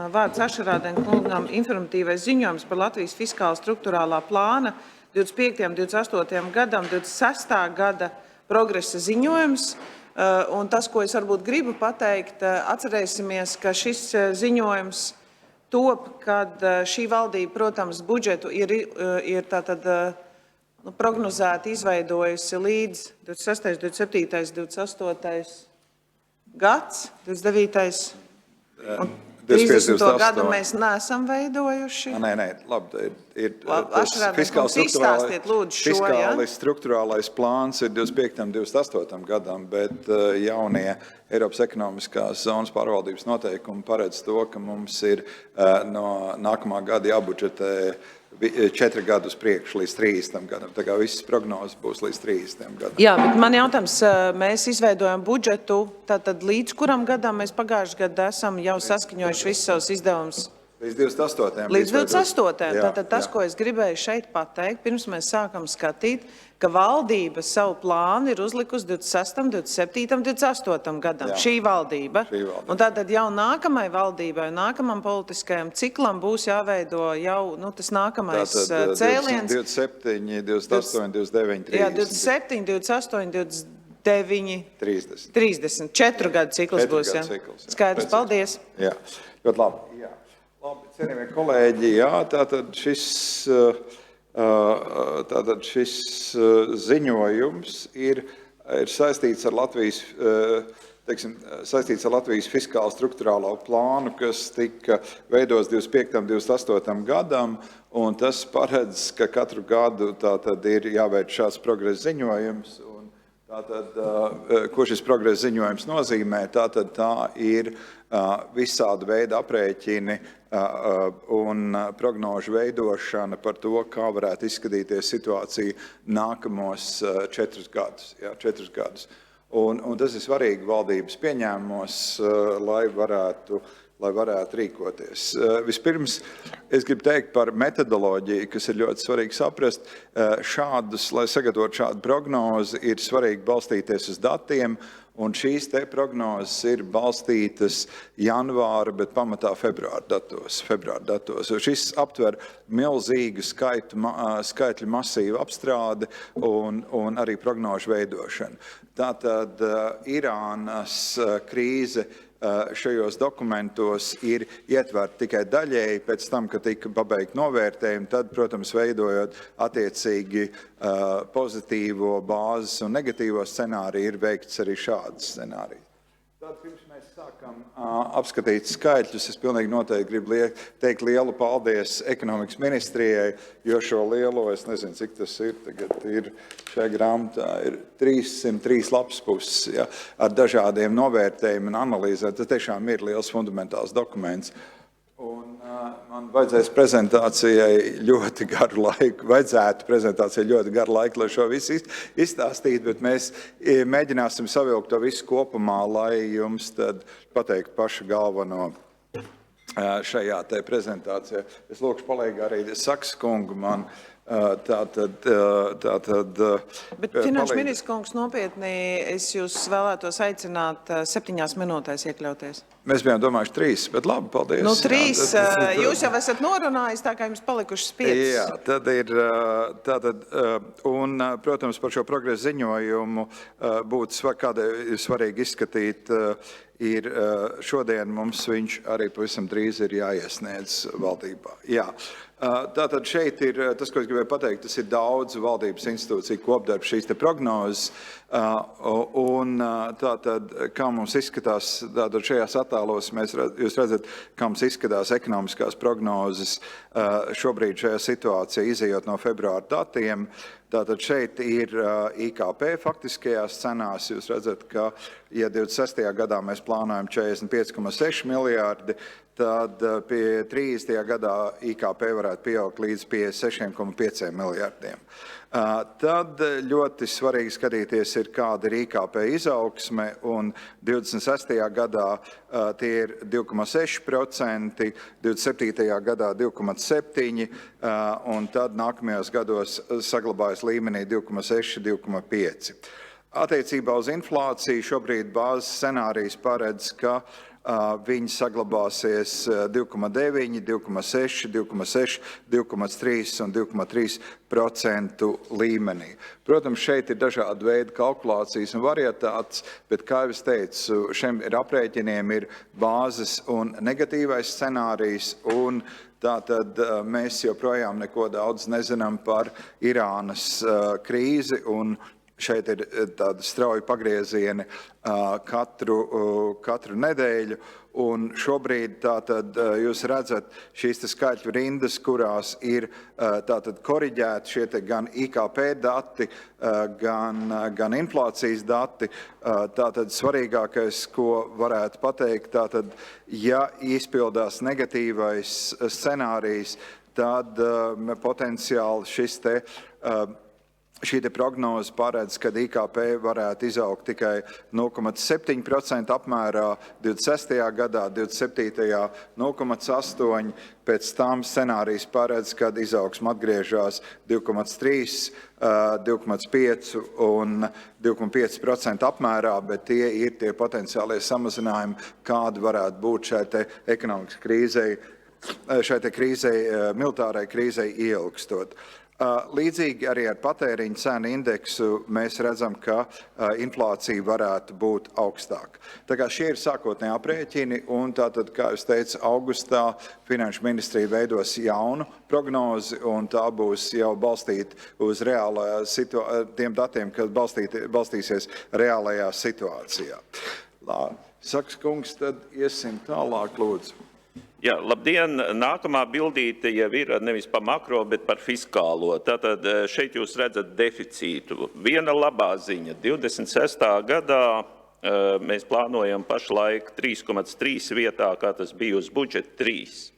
Vārds Ašarādena kungam informatīvais ziņojums par Latvijas fiskāla struktūrālā plāna 25. un 28. gadam, 26. gada progresa ziņojums. Un tas, ko es varbūt gribu pateikt, atcerēsimies, ka šis ziņojums top, kad šī valdība, protams, budžetu ir tātad prognozēti izveidojusi līdz 26., 27., 28. gads, 29. un 30. gadu mēs neesam veidojuši. Nē, labi, ir tas fiskālais struktūrālais plāns ir 25. un 28. gadam, bet jaunie Eiropas ekonomiskās zonas pārvaldības noteikumi paredz to, ka mums ir no nākamā gada jābudžetē 4 gadus priekš līdz 30. gadam. Tā kā visas prognozes būs līdz 30. gadam. Jā, bet man jautājums, mēs izveidojam budžetu, tātad līdz kuram gadam mēs pagājušajā gadā esam jau saskaņojuši visus savus izdevumus? Līdz 28. Līdz 28. Tātad tas, ko es gribēju šeit pateikt, pirms mēs sākam skatīt, ka valdība savu plānu ir uzlikusi 26., 27., 28. gadam. Šī valdība. Un tātad jau nākamai valdībai, nākamam politiskajam ciklam būs jāveido jau tas nākamais cēliens. 27, 28, 29, 30. Jā, 27, 28, 29, 30. 4 gadu cikls būs. Skaidrs, paldies. Jā, ļoti labi. Labi, cienījamie kolēģi, tātad šis ziņojums ir saistīts ar Latvijas fiskāla struktūrālo plānu, kas tika veidots 25. un 28. gadam, un tas paredz, ka katru gadu tātad ir jāveic šāds progresa ziņojums. Tātad, ko šis progresa ziņojums nozīmē? Tātad tā ir visāda veida aprēķini un prognožu veidošana par to, kā varētu izskatīties situācija nākamos 4 gadus. Jā, 4 gadus. Un tas ir svarīgi valdības pieņēmumos, lai varētu rīkoties. Vispirms es gribu teikt par metodoloģiju, kas ir ļoti svarīgi saprast. Lai sagatavotu šādu prognozi, ir svarīgi balstīties uz datiem, un šīs te prognozes ir balstītas janvāra, bet pamatā februāra datos. Šis aptver milzīgu skaitļu masīvu apstrādi un arī prognožu veidošanu. Tātad Irānas krīze šajos dokumentos ir ietverta tikai daļēji pēc tam, kad tika pabeigta novērtējumi, tad, protams, veidojot attiecīgi pozitīvo bāzes un negatīvo scenāriju, ir veikts arī šāds scenārijs. Tad, pirms mēs sākam apskatīt skaitļus, es pilnīgi noteikti gribu teikt lielu paldies ekonomikas ministrijai, jo šo lielo, es nezinu, cik tas ir, tagad ir šajā grāmatā, ir 303 lapspuses, ja, ar dažādiem novērtējumiem un analīzēm. Tas tiešām ir liels fundamentāls dokuments. Un man vajadzētu prezentācijai ļoti garu laiku, lai šo visu izstāstītu, bet mēs mēģināsim savilkt to visu kopumā, lai jums tad pateikt pašu galveno šajā te prezentācijā. Es lūkšu palīgā arī Saks kungu man. Bet finanšu ministrs kungs, nopietni, es jūs vēlētos aicināt 7 minūtēs iekļauties. Mēs bijām domājuši 3, bet labi, paldies. 3, jūs jau esat norunājis, tā kā jums palikušas 5. Jā, un, protams, par šo progresa ziņojumu būtu svarīgi izskatīt, ir šodien mums viņš arī pavisam drīz ir jāiesniedz valdībā. Jā. Tātad šeit ir, tas, ko es gribēju pateikt, tas ir daudz valdības institūciju kopdarbs šīs te prognozes, un tātad, kā mums izskatās, tātad šajās attēlos jūs redzat, kā mums izskatās ekonomiskās prognozes šobrīd šajā situācijā, izejot no februāra datiem. Tātad šeit ir IKP faktiskajās cenās. Jūs redzat, ka, ja 26. gadā mēs plānojam 45,6 miljārdi, tad pie 30. gadā IKP varētu pieaugt līdz 56,5 miljārdiem. Tad ļoti svarīgi skatīties ir, kāda ir IKP izaugsme, un 26. gadā tie ir 2,6%, 27. gadā 2,7%, un tad nākamajos gados saglabājas līmenī 2,6, 2,5%. Attiecībā uz inflāciju šobrīd bāzes scenārijs paredz, ka viņi saglabāsies 2,9, 2,6, 2,6, 2,3 un 2,3% līmenī. Protams, šeit ir dažādi veidi kalkulācijas un varietātes, bet, kā jau es teicu, šiem aprēķiniem ir bāzes un negatīvais scenārijs, un tātad mēs joprojām neko daudz nezinām par Irānas krīzi, un šeit ir tādi strauji pagriezieni katru nedēļu, un šobrīd tātad jūs redzat šīs skaitļu rindas, kurās ir tātad koriģēti šie gan IKP dati, gan inflācijas dati. Tātad svarīgākais, ko varētu pateikt, tātad, ja izpildās negatīvais scenārijs, tad potenciāli šī prognoze paredz, ka IKP varētu izaugt tikai 0,7% apmērā 26. gadā, 27. 0,8%, pēc tam scenārijs paredz, kad izaugsme atgriežas 2,3%, 2,5% un 2,5% apmērā, bet tie ir tie potenciālie samazinājumi, kādi varētu būt šai ekonomikas krīzei, militārai krīzei ieilgstot. Līdzīgi arī ar patēriņa cenu indeksu mēs redzam, ka inflācija varētu būt augstāka. Tā kā šie ir sākotnēji aprēķini, un tātad, kā es teicu, augustā Finanšu ministrija veidos jaunu prognozi, un tā būs jau balstīta uz tiem datiem, kas balstīsies reālajā situācijā. Saks kungs, tad iesim tālāk, lūdzu. Jā, labdien! Nākamā bildīte jau ir nevis par makro, bet par fiskālo. Tātad šeit jūs redzat deficītu. Viena labā ziņa. 26. gadā mēs plānojam pašlaik 3,3 vietā, kā tas bija uz budžeta 3.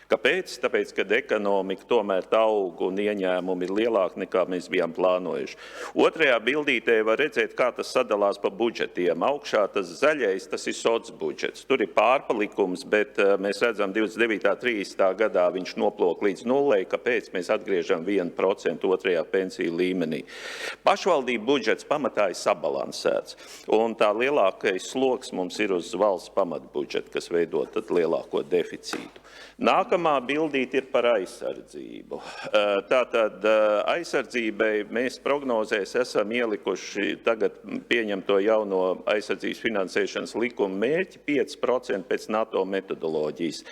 Kāpēc? Tāpēc, ka ekonomika tomēr aug un ieņēmumi ir lielāki nekā mēs bijām plānojuši. Otrajā bildītē var redzēt, kā tas sadalās pa budžetiem. Augšā tas zaļais, tas ir soc budžets. Tur ir pārpalikums, bet mēs redzam 29. 30. gadā viņš noplok līdz nulei. Kāpēc? Mēs atgriežam 1% otrajā pensiju līmenī. Pašvaldību budžets pamatā ir sabalansēts. Un tā lielākais sloks mums ir uz valsts pamatbudžetu, kas veido tad lielāko deficītu. Nākamā bildīte ir par aizsardzību. Tātad aizsardzībai mēs prognozēs esam ielikuši tagad pieņemto jauno aizsardzības finansēšanas likuma mērķi 5% pēc NATO metodoloģijas,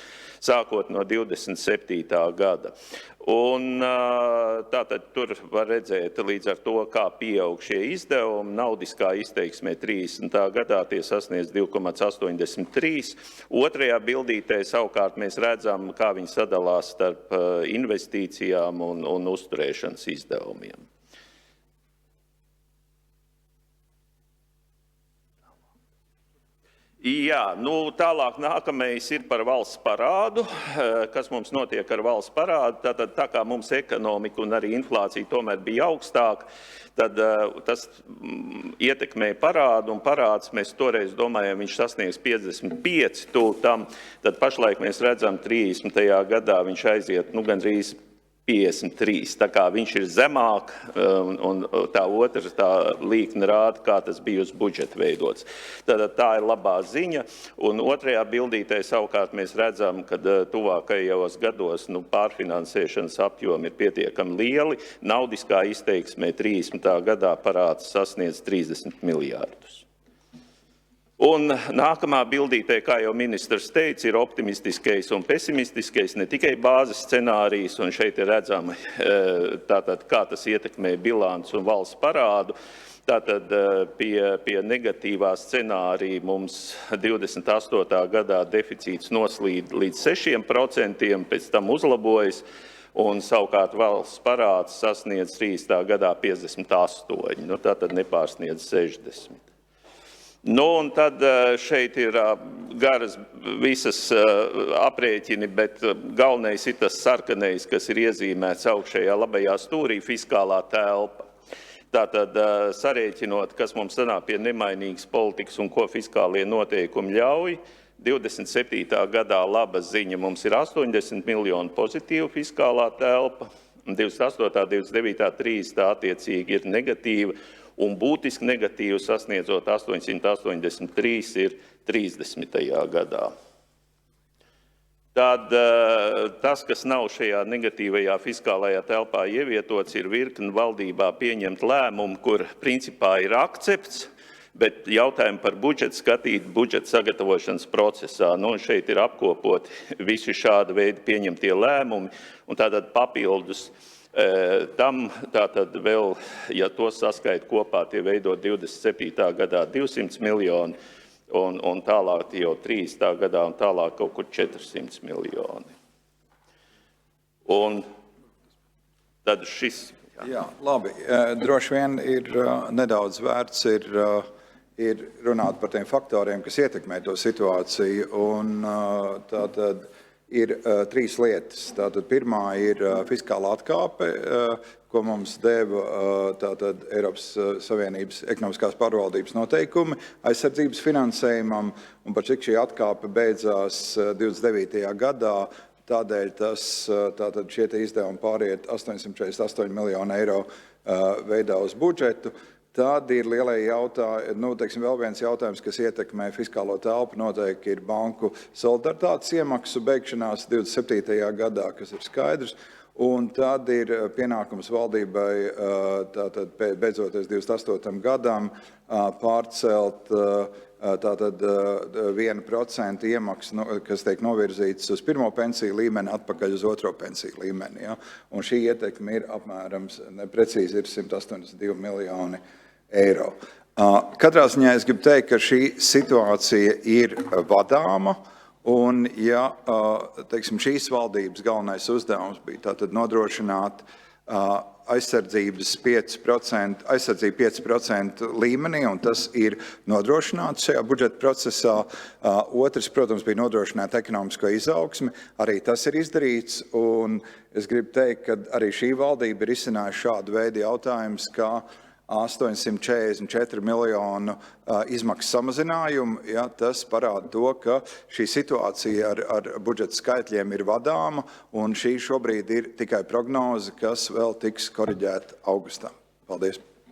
sākot no 27. gada. Un tātad tur var redzēt līdz ar to, kā pieaug šie izdevumi. Naudiskā izteiksmē 30. gadā tie sasniedz 2,83. Otrajā bildītē savukārt mēs redzam, kā viņi sadalās starp investīcijām un uzturēšanas izdevumiem. Jā, tālāk nākamais ir par valsts parādu. Kas mums notiek ar valsts parādu? Tātad, tā kā mums ekonomika un arī inflācija tomēr bija augstāka, tad tas ietekmēja parādu, un parāds mēs toreiz domājam, viņš sasniegs 55 tūltam, tad pašlaik mēs redzam 30. gadā viņš aiziet gandrīz 53. Tā kā viņš ir zemāk, un tā otra līkne rāda, kā tas bija uz budžeta veidots. Tātad tā ir labā ziņa, un otrajā bildītē savukārt mēs redzam, ka tuvākajos gados pārfinansēšanas apjomi ir pietiekami lieli. Naudiskā izteiksmē 30. gadā parāds sasniedz 30 miljārdus. Un nākamā bildītē, kā jau ministrs teica, ir optimistiskais un pesimistiskais, ne tikai bāzes scenārijs, un šeit ir redzama, tātad, kā tas ietekmē bilanci un valsts parādu. Tātad pie negatīvā scenārija mums 28. gadā deficīts noslīd līdz 6%, pēc tam uzlabojas, un savukārt valsts parāds sasniedz 30. gadā 58%, tātad nepārsniedz 60%. Un tad šeit ir garas visas aprēķini, bet galvenais ir tas sarkanais, kas ir iezīmēts augšējā labajā stūrī, fiskālā telpa. Tātad sarēķinot, kas mums sanāk pie nemainīgas politikas un ko fiskālie noteikumi ļauj, 27. gadā laba ziņa mums ir 80 miljonu pozitīva fiskālā telpa, 28., 29., 30. attiecīgi ir negatīva. un būtiski negatīvu sasniedzot 883 ir 30. gadā. Tad tas, kas nav šajā negatīvajā fiskālajā telpā ievietots, ir virkni valdībā pieņemt lēmumu, kur principā ir akcepts, bet jautājumu par budžetu skatīt budžeta sagatavošanas procesā. Šeit ir apkopoti visi šāda veida pieņemtie lēmumi, un tātad papildus tam, tātad vēl, ja to saskait kopā, tie veido 27. gadā 200 miljoni, un tālāk jau 30. gadā un tālāk kaut kur 400 miljoni. Un tad šis... Jā, labi. Droši vien ir nedaudz vērts ir runāt par tiem faktoriem, kas ietekmē to situāciju. Un tātad ir trīs lietas. Tātad pirmā ir fiskāla atkāpe, ko mums deva tātad Eiropas Savienības ekonomiskās pārvaldības noteikumi aizsardzības finansējumam, un par cik šī atkāpe beidzās 29. gadā, tādēļ tātad šie izdevumi pāriet 848 miljonu eiro veidā uz budžetu. Tad ir lielie jautājumi, vēl viens jautājums, kas ietekmē fiskālo telpu, noteikti ir banku solidaritātes iemaksu beigšanās 27. gadā, kas ir skaidrs. Un tad ir pienākums valdībai, tātad beidzoties 28. gadam, pārcelt tātad 1% iemaksu, kas tiek novirzīts uz pirmo pensiju līmeni, atpakaļ uz otro pensiju līmeni. Ja? Un šī ietekme ir apmēram, precīzi ir 182 miljoni eiro. Katrā ziņā es gribu teikt, ka šī situācija ir vadāma, un ja šīs valdības galvenais uzdevums bija tātad nodrošināt aizsardzību 5% līmenī, un tas ir nodrošināts šajā budžeta procesā. Otrs, protams, bija nodrošināt ekonomisko izaugsmi, arī tas ir izdarīts, un es gribu teikt, ka arī šī valdība ir izcinājusi šādu veidu jautājumus, kā 844 miljonu izmaksu samazinājumu. Ja, tas parāda to, ka šī situācija ar budžeta skaitļiem ir vadāma, un šī šobrīd ir tikai prognoze, kas vēl tiks koriģēta augustā. Paldies!